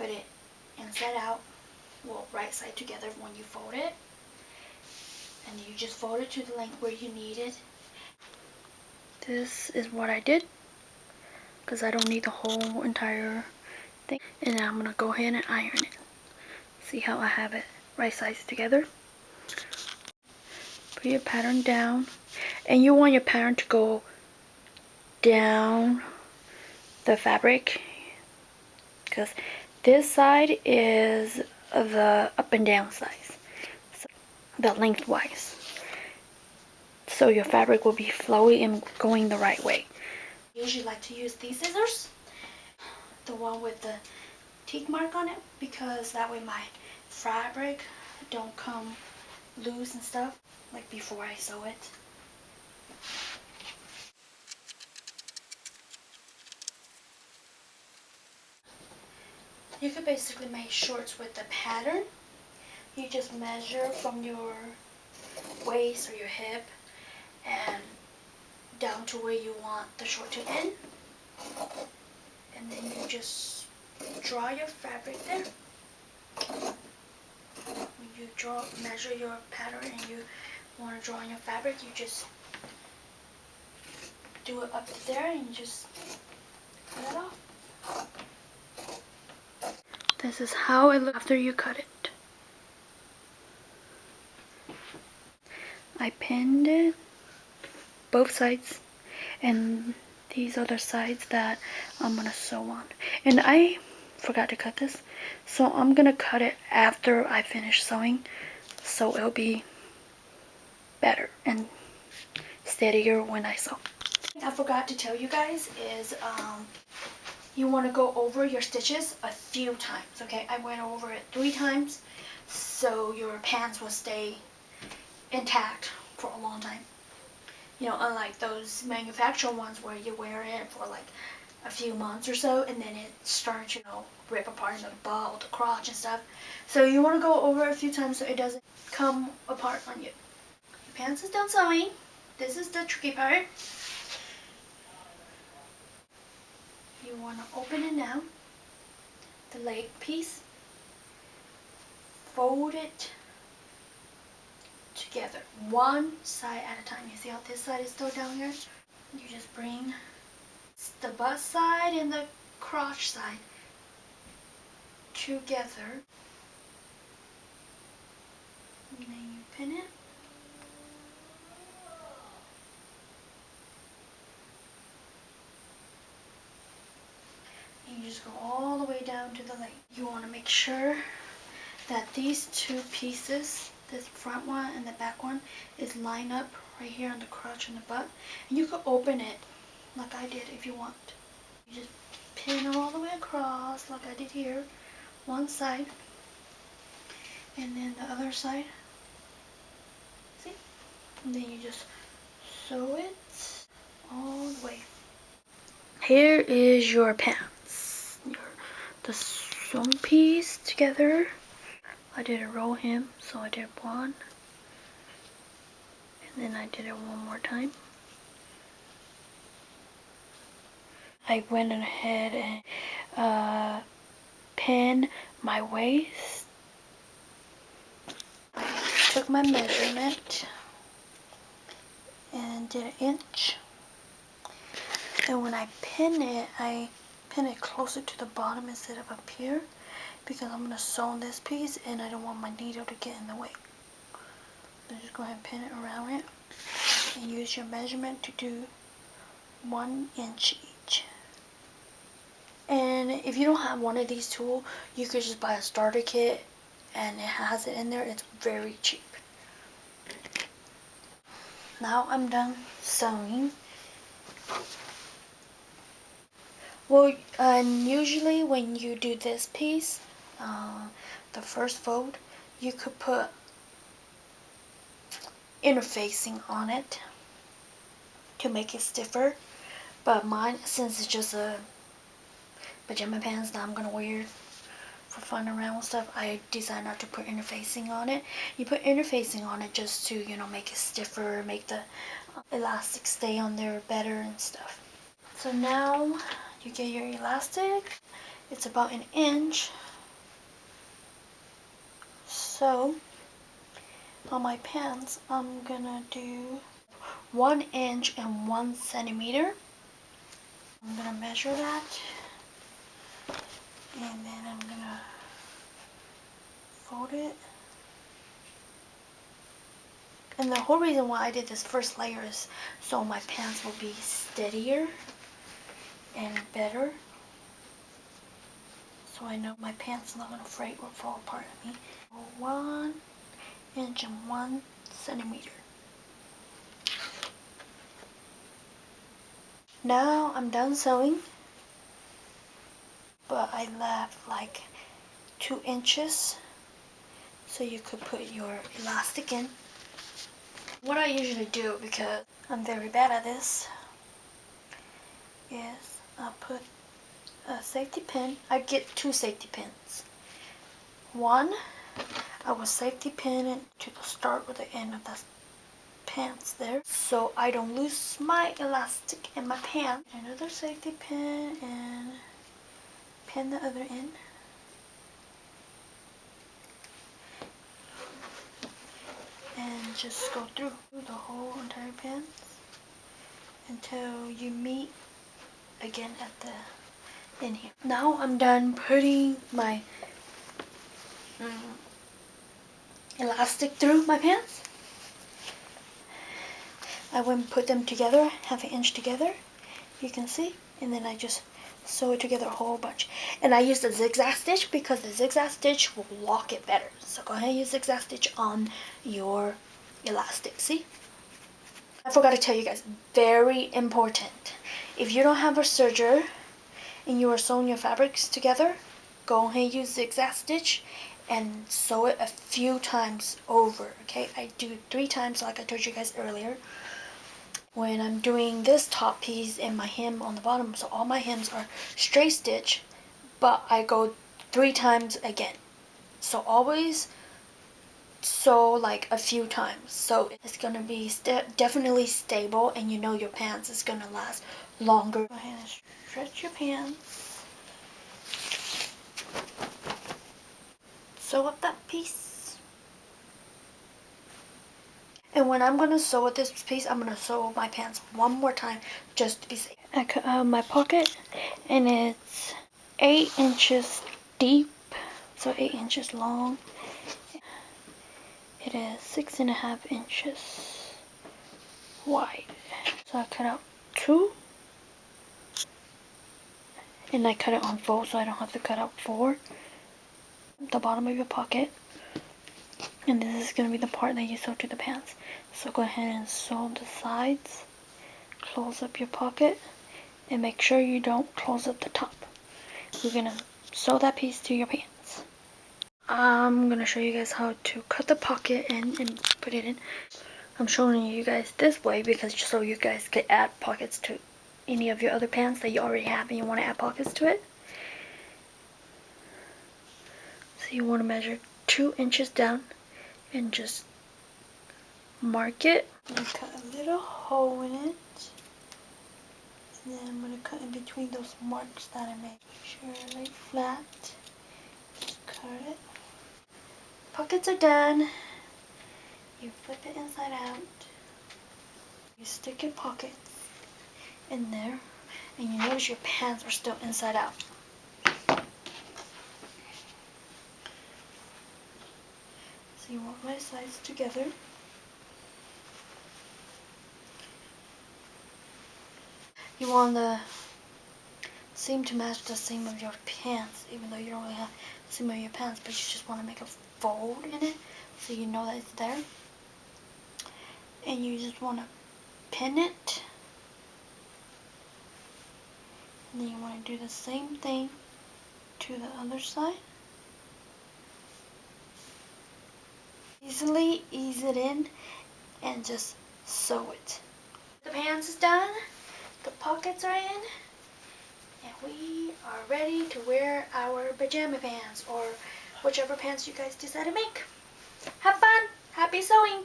put it inside out, well, right side together when you fold it. And you just fold it to the length where you need it. This is what I did, because I don't need the whole entire thing. And now I'm going to go ahead and iron it. See how I have it right sides together? Put your pattern down. And you want your pattern to go down the fabric, because this side is the up and down size, so the lengthwise. So your fabric will be flowy and going the right way. I usually like to use these scissors, the one with the teeth mark on it, because that way my fabric don't come loose and stuff like before I sew it. You could basically make shorts with the pattern. You just measure from your waist or your hip and down to where you want the short to end. And then you just draw your fabric there. When you measure your pattern and you want to draw on your fabric, you just do it up to there and you just cut it off. This is how it looks after you cut it. I pinned it, both sides, and these other sides that I'm gonna sew on. And I forgot to cut this, so I'm gonna cut it after I finish sewing, so it'll be better and steadier when I sew. I forgot to tell you guys is you want to go over your stitches a few times, okay? I went over it 3 times so your pants will stay intact for a long time. You know, unlike those manufactured ones where you wear it for like a few months or so and then it starts to, rip apart into the butt or the crotch and stuff. So you want to go over it a few times so it doesn't come apart on you. Your pants is done sewing. This is the tricky part. You want to open it now, the leg piece, fold it together, one side at a time. You see how this side is still down here? You just bring the butt side and the crotch side together, and then you pin it. And you just go all the way down to the leg. You want to make sure that these 2 pieces, this front one and the back one, is lined up right here on the crotch and the butt. And you could open it like I did if you want. You just pin it all the way across like I did here, one side, and then the other side. See? And then you just sew it all the way. Here is your pants. The sewn piece together. I did a roll hem, so I did one, and then I did it one more time. I went ahead and pinned my waist. I took my measurement and did an inch. And when I pin it, I pin it closer to the bottom instead of up here, because I'm going to sew on this piece and I don't want my needle to get in the way. So just go ahead and pin it around it and use your measurement to do 1 inch each. And if you don't have one of these tools, you could just buy a starter kit and it has it in there. It's very cheap. Now I'm done sewing. Well, usually when you do this piece, the first fold, you could put interfacing on it to make it stiffer. But mine, since it's just a pajama pants that I'm gonna wear for fun around with stuff, I decided not to put interfacing on it. You put interfacing on it just to, make it stiffer, make the elastic stay on there better and stuff. So now you get your elastic. It's about 1 inch. So on my pants, I'm gonna do 1 inch and 1 centimeter. I'm gonna measure that, and then I'm gonna fold it. And the whole reason why I did this first layer is so my pants will be steadier and better. So I know my pants are not gonna fray or fall apart on me. 1 inch and 1 centimeter. Now I'm done sewing, but I left like 2 inches so you could put your elastic in. What I usually do, because I'm very bad at this, is I'll put a safety pin. I get 2 safety pins. One, I will safety pin it to the start or the end of the pants there, so I don't lose my elastic in my pants. Another safety pin and pin the other end. And just go through the whole entire pants until you meet again at the end here. Now I'm done putting my elastic through my pants. I went and put them together, 1/2 inch together, you can see, and then I just sew it together a whole bunch. And I used a zigzag stitch because the zigzag stitch will lock it better. So go ahead and use zigzag stitch on your elastic, see? I forgot to tell you guys, very important. If you don't have a serger and you are sewing your fabrics together, go ahead and use zigzag stitch and sew it a few times over, okay? I do 3 times like I told you guys earlier. When I'm doing this top piece and my hem on the bottom, so all my hems are straight stitch, but I go 3 times again. So always sew like a few times, so it's gonna be definitely stable, and you know your pants is gonna last longer. Go ahead and stretch your pants. Sew up that piece. And when I'm gonna sew with this piece, I'm gonna sew my pants one more time just to be safe. I cut out my pocket, and it's 8 inches deep, so 8 inches long. It is 6.5 inches wide. So I cut out 2, and I cut it on 4, so I don't have to cut out 4. The bottom of your pocket, and this is going to be the part that you sew to the pants. So go ahead and sew the sides, close up your pocket, and make sure you don't close up the top. We're going to sew that piece to your pants. I'm going to show you guys how to cut the pocket and put it in. I'm showing you guys this way because just so you guys could add pockets to any of your other pants that you already have and you want to add pockets to it. So you want to measure 2 inches down and just mark it. I'm going to cut a little hole in it, and then I'm going to cut in between those marks that I made. Make sure I lay flat. Just cut it. Pockets are done. You flip it inside out. You stick your pockets in there, and you notice your pants are still inside out. So you want my sides together. You want the seam to match the seam of your pants, even though you don't really have the seam of your pants, but you just want to make a fold in it so you know that it's there. And you just want to pin it. And then you want to do the same thing to the other side. Easily ease it in and just sew it. The pants is done, the pockets are in, and we are ready to wear our pajama pants or whichever pants you guys decide to make. Have fun! Happy sewing!